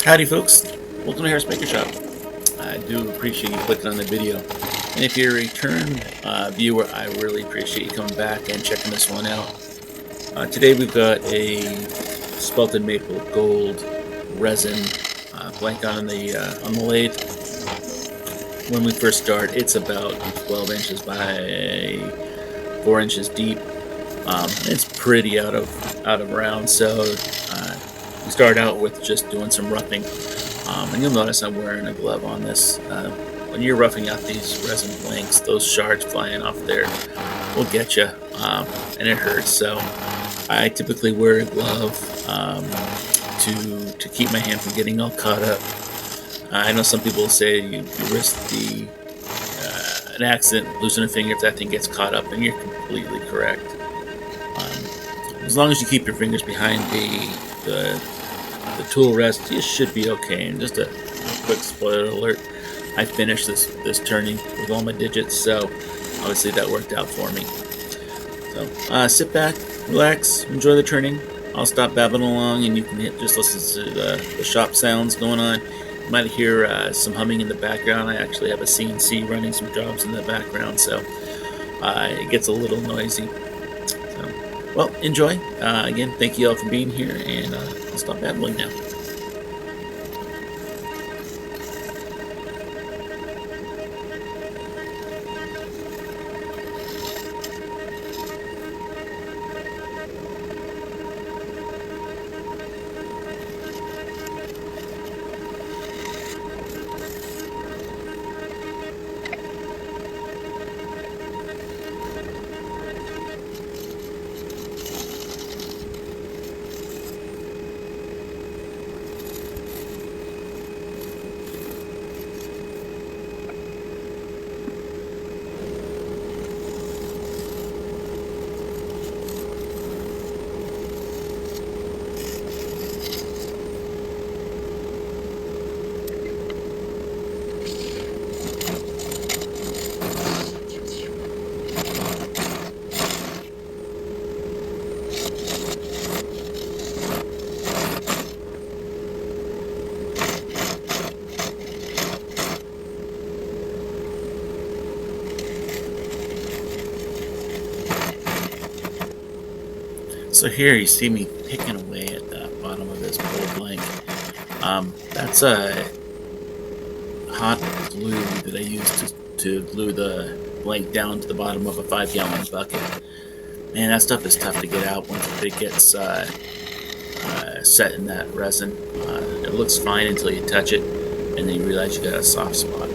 Howdy folks, welcome to Harres Maker Shop. I do appreciate you clicking on the video, and if you're a return viewer, I really appreciate you coming back and checking this one out. Today we've got a Spalted Maple gold resin blank on the lathe. When we first start, it's about 12 inches by 4 inches deep. It's pretty out of round, so we start out with just doing some roughing. And you'll notice I'm wearing a glove on this. When you're roughing out these resin blanks, those shards flying off there will get you, and it hurts. So I typically wear a glove to keep my hand from getting all caught up. I know some people say you risk an accident, losing a finger if that thing gets caught up, and you're completely correct. As long as you keep your fingers behind the tool rest, you should be okay. And just a quick spoiler alert, I finished this turning with all my digits, so obviously that worked out for me. So sit back, relax, enjoy the turning. I'll stop babbling along, and you can just listen to the shop sounds going on. You might hear some humming in the background. I actually have a CNC running some jobs in the background, so it gets a little noisy. So, well, enjoy. Again, thank you all for being here, and I'll stop babbling now. So here you see me picking away at the bottom of this bowl blank. That's a hot glue that I use to glue the blank down to the bottom of a 5-gallon bucket. Man, that stuff is tough to get out once it gets set in that resin. It looks fine until you touch it, and then you realize you got a soft spot.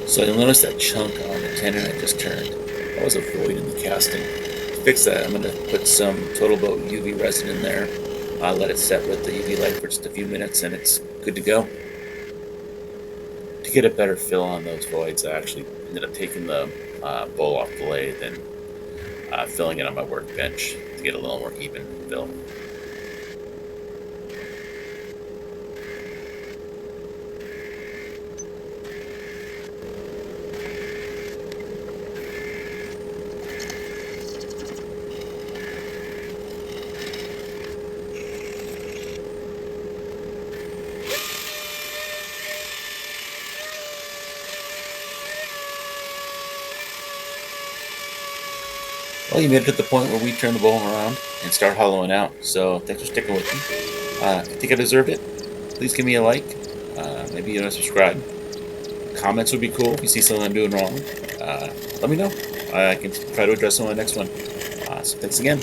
So you'll notice that chunk on the tenon I just turned. That was a void in the casting. To fix that, I'm going to put some Total Boat UV resin in there. Let it set with the UV light for just a few minutes, and it's good to go. To get a better fill on those voids, I actually ended up taking the bowl off the lathe and filling it on my workbench to get a little more even fill. Well, you made it to the point where we turn the bowl around and start hollowing out. So thanks for sticking with me. If you think I deserved it, please give me a like. Maybe you want to subscribe. Comments would be cool if you see something I'm doing wrong. Let me know. I can try to address it on the next one. So thanks again.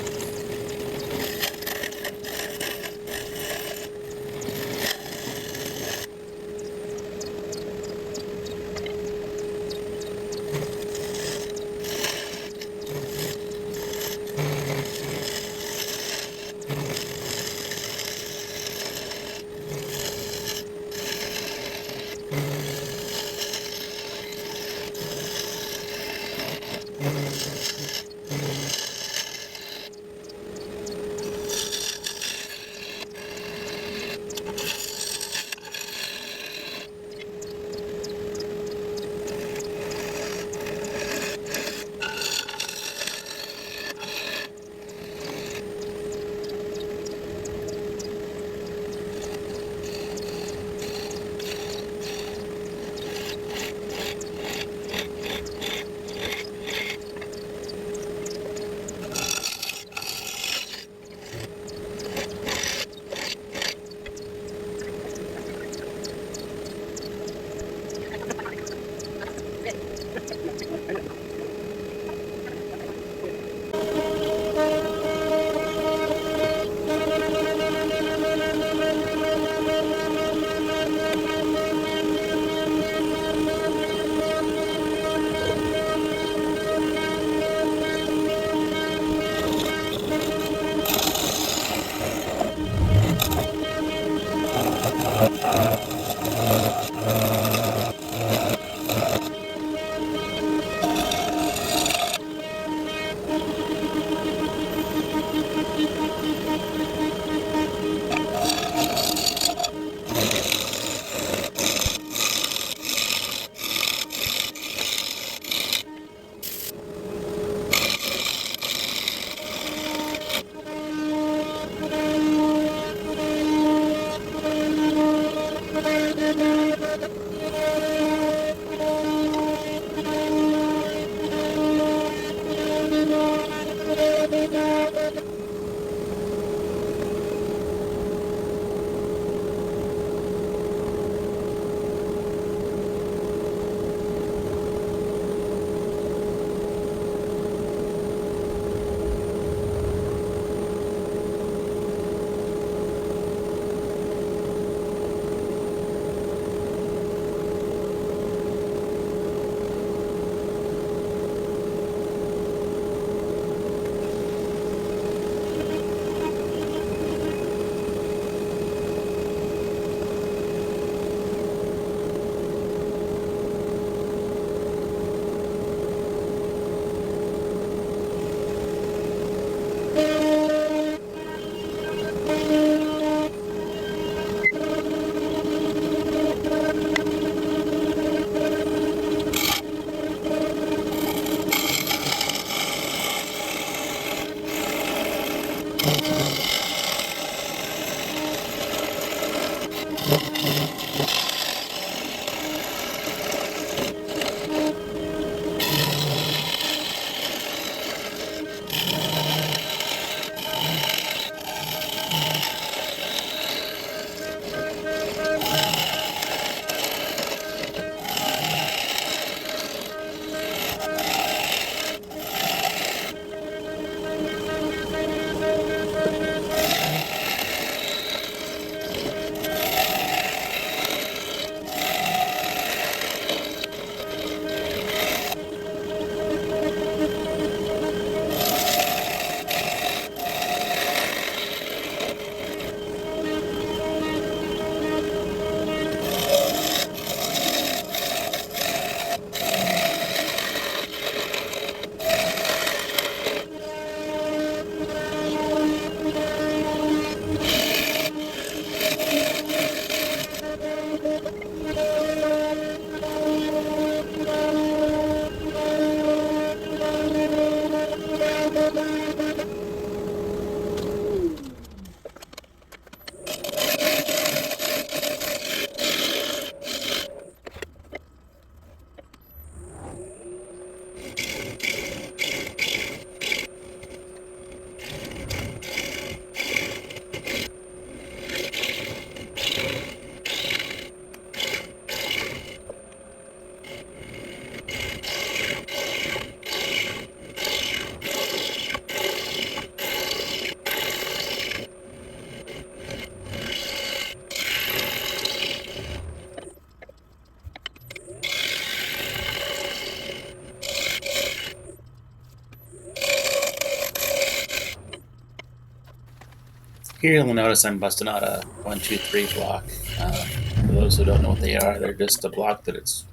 Here you'll notice I'm busting out a 1, 2, 3 block. For those who don't know what they are, they're just a block that it's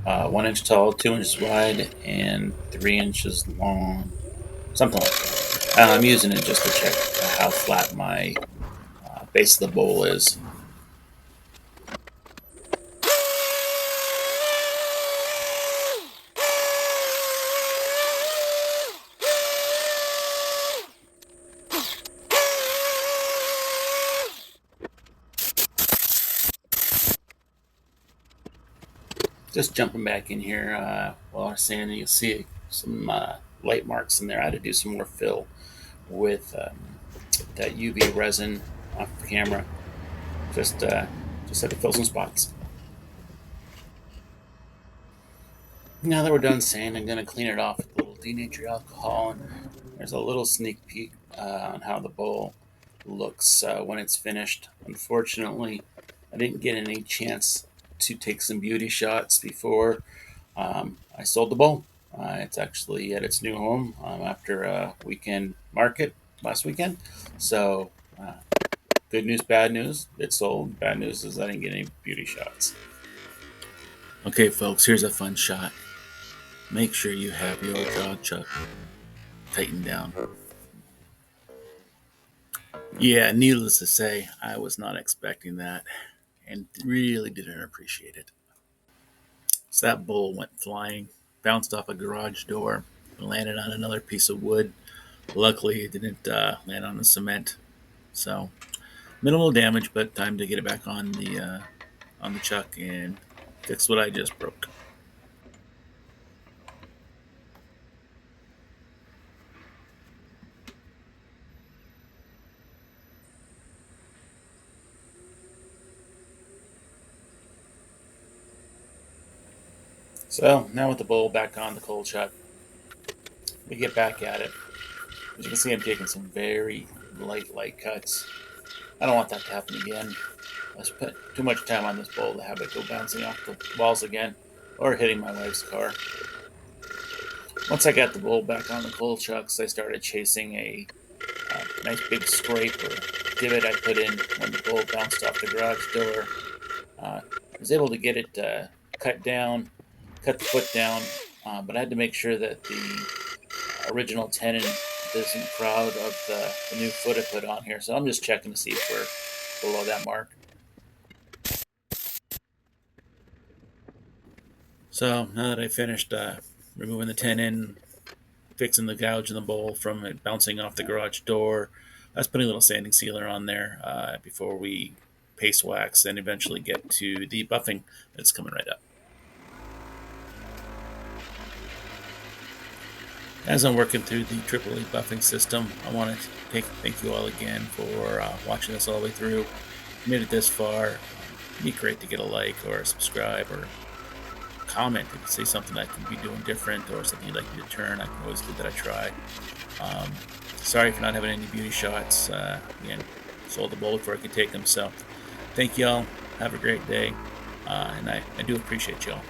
1 inch tall, 2 inches wide, and 3 inches long, something like that. I'm using it just to check how flat my base of the bowl is. Just jumping back in here while I'm sanding, you'll see some light marks in there. I had to do some more fill with that UV resin off the camera. Just had to fill some spots. Now that we're done sanding, I'm going to clean it off with a little denatured alcohol. And there's a little sneak peek on how the bowl looks when it's finished. Unfortunately, I didn't get any chance to take some beauty shots before I sold the bowl. It's actually at its new home after a weekend market last weekend. So, good news, bad news, it sold. Bad news is I didn't get any beauty shots. Okay, folks, here's a fun shot. Make sure you have your jaw chuck tightened down. Yeah, needless to say, I was not expecting that and really didn't appreciate it. So that bowl went flying, bounced off a garage door, and landed on another piece of wood. Luckily, it didn't land on the cement. So minimal damage, but time to get it back on the chuck and fix what I just broke. So now with the bowl back on the cold chuck, we get back at it. As you can see, I'm taking some very light cuts. I don't want that to happen again. I spent too much time on this bowl to have it go bouncing off the walls again or hitting my wife's car. Once I got the bowl back on the cold chucks, I started chasing a nice big scrape or divot I put in when the bowl bounced off the garage door. I was able to get it cut down, cut the foot down, but I had to make sure that the original tenon doesn't crowd of the new foot I put on here. So I'm just checking to see if we're below that mark. So now that I finished removing the tenon, fixing the gouge in the bowl from it bouncing off the garage door, I was putting a little sanding sealer on there before we paste wax and eventually get to the buffing that's coming right up. As I'm working through the Triple E buffing system, I want to thank you all again for watching this all the way through. If you made it this far, it'd be great to get a like or a subscribe or comment if you say something I can be doing different or something you'd like me to turn. I can always give that a try. Sorry for not having any beauty shots. Again, sold the bowl before I could take them. So thank y'all. Have a great day. And I do appreciate y'all.